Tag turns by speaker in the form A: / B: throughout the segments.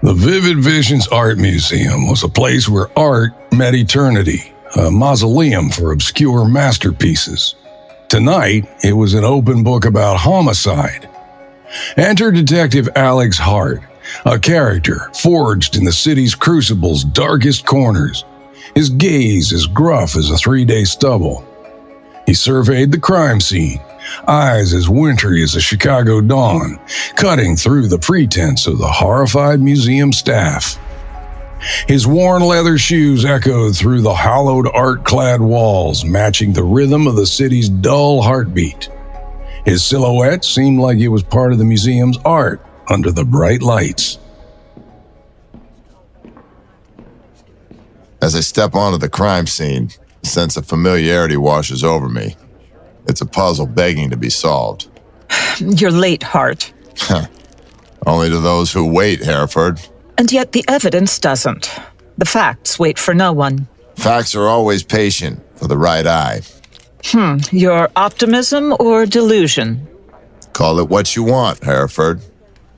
A: The Vivid Visions Art Museum was a place where art met eternity, a mausoleum for obscure masterpieces. Tonight, it was an open book about homicide. Enter Detective Alex Hart, a character forged in the city's crucible's darkest corners, his gaze as gruff as a 3-day stubble. He surveyed the crime scene, eyes as wintry as a Chicago dawn, cutting through the pretense of the horrified museum staff. His worn leather shoes echoed through the hollowed art-clad walls, matching the rhythm of the city's dull heartbeat. His silhouette seemed like it was part of the museum's art under the bright lights.
B: As I step onto the crime scene, a sense of familiarity washes over me. It's a puzzle begging to be solved.
C: You're late, Hart.
B: Only to those who wait, Haraford.
C: And yet the evidence doesn't. The facts wait for no one.
B: Facts are always patient for the right eye.
C: Your optimism or delusion?
B: Call it what you want, Haraford.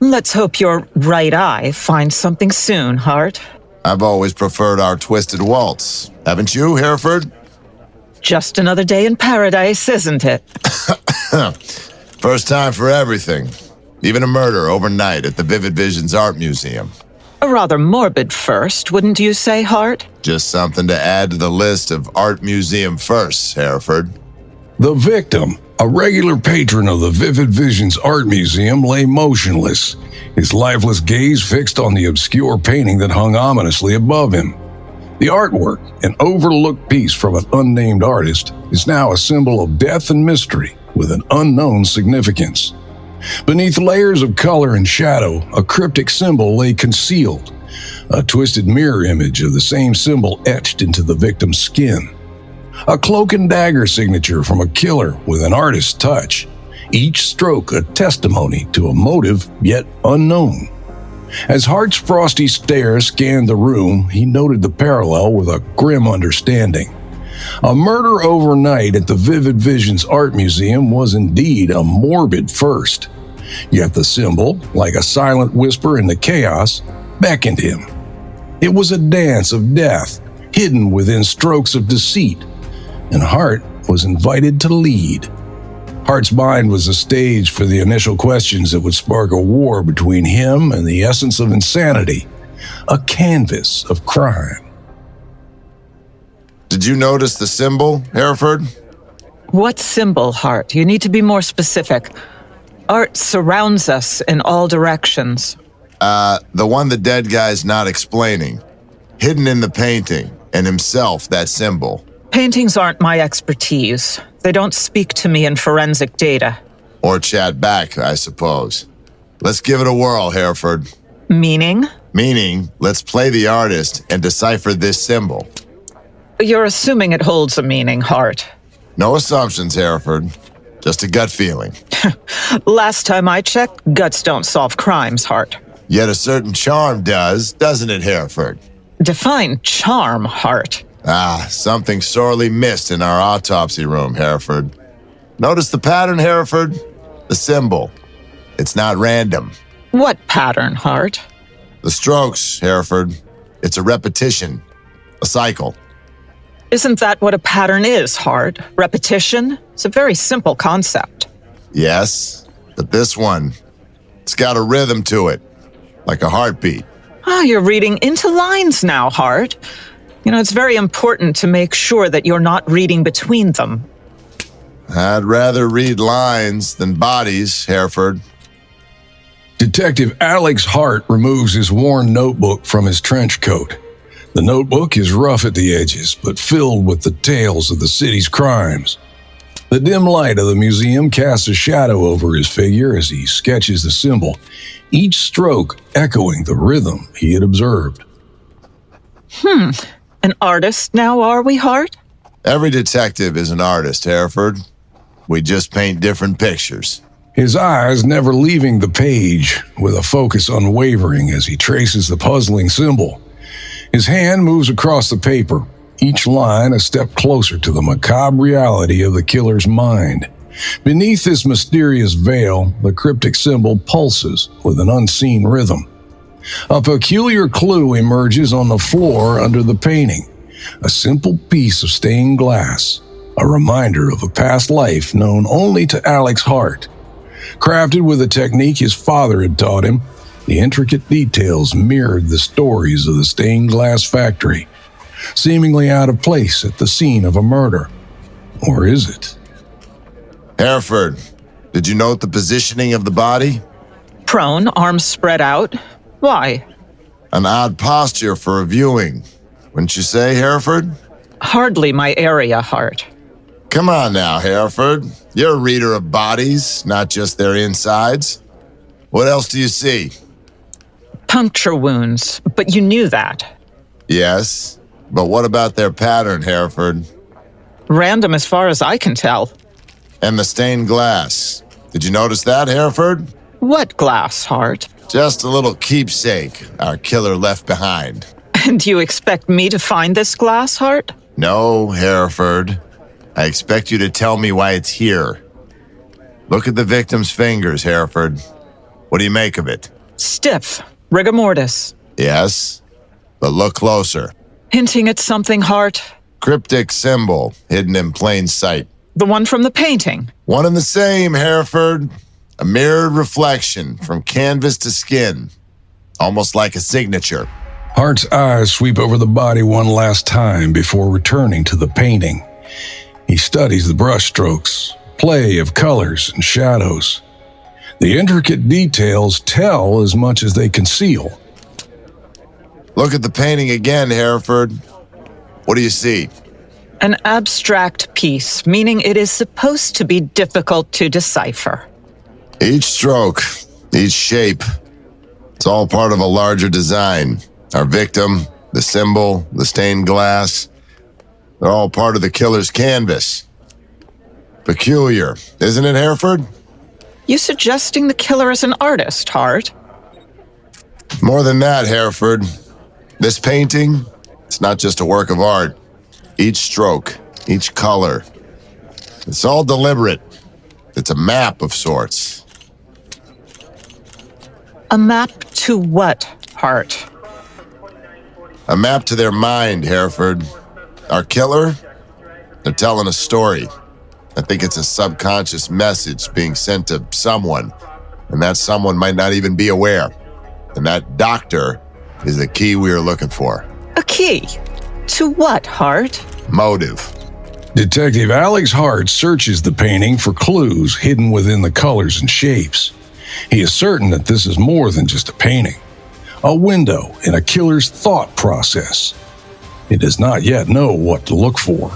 C: Let's hope your right eye finds something soon, Hart.
B: I've always preferred our twisted waltz. Haven't you, Haraford?
C: Just another day in paradise, isn't it?
B: First time for everything. Even a murder overnight at the Vivid Visions Art Museum.
C: A rather morbid first, wouldn't you say, Hart?
B: Just something to add to the list of art museum firsts, Haraford.
A: The victim, a regular patron of the Vivid Visions Art Museum, lay motionless, his lifeless gaze fixed on the obscure painting that hung ominously above him. The artwork, an overlooked piece from an unnamed artist, is now a symbol of death and mystery with an unknown significance. Beneath layers of color and shadow, a cryptic symbol lay concealed, a twisted mirror image of the same symbol etched into the victim's skin. A cloak and dagger signature from a killer with an artist's touch, each stroke a testimony to a motive yet unknown. As Hart's frosty stare scanned the room, he noted the parallel with a grim understanding. A murder overnight at the Vivid Visions Art Museum was indeed a morbid first. Yet the symbol, like a silent whisper in the chaos, beckoned him. It was a dance of death, hidden within strokes of deceit, and Hart was invited to lead. Hart's mind was a stage for the initial questions that would spark a war between him and the essence of insanity, a canvas of crime.
B: Did you notice the symbol, Haraford?
C: What symbol, Hart? You need to be more specific. Art surrounds us in all directions.
B: The one the dead guy's not explaining. Hidden in the painting, and himself, that symbol.
C: Paintings aren't my expertise. They don't speak to me in forensic data.
B: Or chat back, I suppose. Let's give it a whirl, Haraford.
C: Meaning?
B: Meaning, let's play the artist and decipher this symbol.
C: You're assuming it holds a meaning, Hart.
B: No assumptions, Haraford. Just a gut feeling.
C: Last time I checked, guts don't solve crimes, Hart.
B: Yet a certain charm does, doesn't it, Haraford?
C: Define charm, Hart.
B: Something sorely missed in our autopsy room, Haraford. Notice the pattern, Haraford? The symbol. It's not random.
C: What pattern, Hart?
B: The strokes, Haraford. It's a repetition. A cycle.
C: Isn't that what a pattern is, Hart? Repetition? It's a very simple concept.
B: Yes, but this one, it's got a rhythm to it, like a heartbeat.
C: You're reading into lines now, Hart. You know, it's very important to make sure that you're not reading between them.
B: I'd rather read lines than bodies, Haraford.
A: Detective Alex Hart removes his worn notebook from his trench coat. The notebook is rough at the edges, but filled with the tales of the city's crimes. The dim light of the museum casts a shadow over his figure as he sketches the symbol, each stroke echoing the rhythm he had observed.
C: An artist now, are we, Hart?
B: Every detective is an artist, Haraford. We just paint different pictures.
A: His eyes never leaving the page, with a focus unwavering as he traces the puzzling symbol. His hand moves across the paper, each line a step closer to the macabre reality of the killer's mind. Beneath this mysterious veil, the cryptic symbol pulses with an unseen rhythm. A peculiar clue emerges on the floor under the painting. A simple piece of stained glass, a reminder of a past life known only to Alex Hart. Crafted with a technique his father had taught him, the intricate details mirrored the stories of the stained glass factory, seemingly out of place at the scene of a murder. Or is it?
B: Haraford, did you note the positioning of the body?
C: Prone, arms spread out. Why?
B: An odd posture for a viewing, wouldn't you say, Haraford?
C: Hardly my area, Hart.
B: Come on now, Haraford. You're a reader of bodies, not just their insides. What else do you see?
C: Puncture wounds, but you knew that.
B: Yes, but what about their pattern, Haraford?
C: Random as far as I can tell.
B: And the stained glass. Did you notice that, Haraford?
C: What glass, Hart?
B: Just a little keepsake our killer left behind.
C: And you expect me to find this glass, Hart?
B: No, Haraford. I expect you to tell me why it's here. Look at the victim's fingers, Haraford. What do you make of it?
C: Stiff. Rigor mortis.
B: Yes, but look closer.
C: Hinting at something, Hart?
B: Cryptic symbol hidden in plain sight.
C: The one from the painting.
B: One and the same, Haraford. A mirrored reflection from canvas to skin. Almost like a signature.
A: Hart's eyes sweep over the body one last time before returning to the painting. He studies the brushstrokes, play of colors and shadows. The intricate details tell as much as they conceal.
B: Look at the painting again, Haraford. What do you see?
C: An abstract piece, meaning it is supposed to be difficult to decipher.
B: Each stroke, each shape, it's all part of a larger design. Our victim, the symbol, the stained glass, they're all part of the killer's canvas. Peculiar, isn't it, Haraford?
C: You suggesting the killer is an artist, Hart?
B: More than that, Haraford. This painting, it's not just a work of art. Each stroke, each color, it's all deliberate. It's a map of sorts.
C: A map to what, Hart?
B: A map to their mind, Haraford. Our killer, they're telling a story. I think it's a subconscious message being sent to someone, and that someone might not even be aware. And that doctor is the key we are looking for.
C: A key? To what, Hart?
B: Motive.
A: Detective Alex Hart searches the painting for clues hidden within the colors and shapes. He is certain that this is more than just a painting, a window in a killer's thought process. He does not yet know what to look for.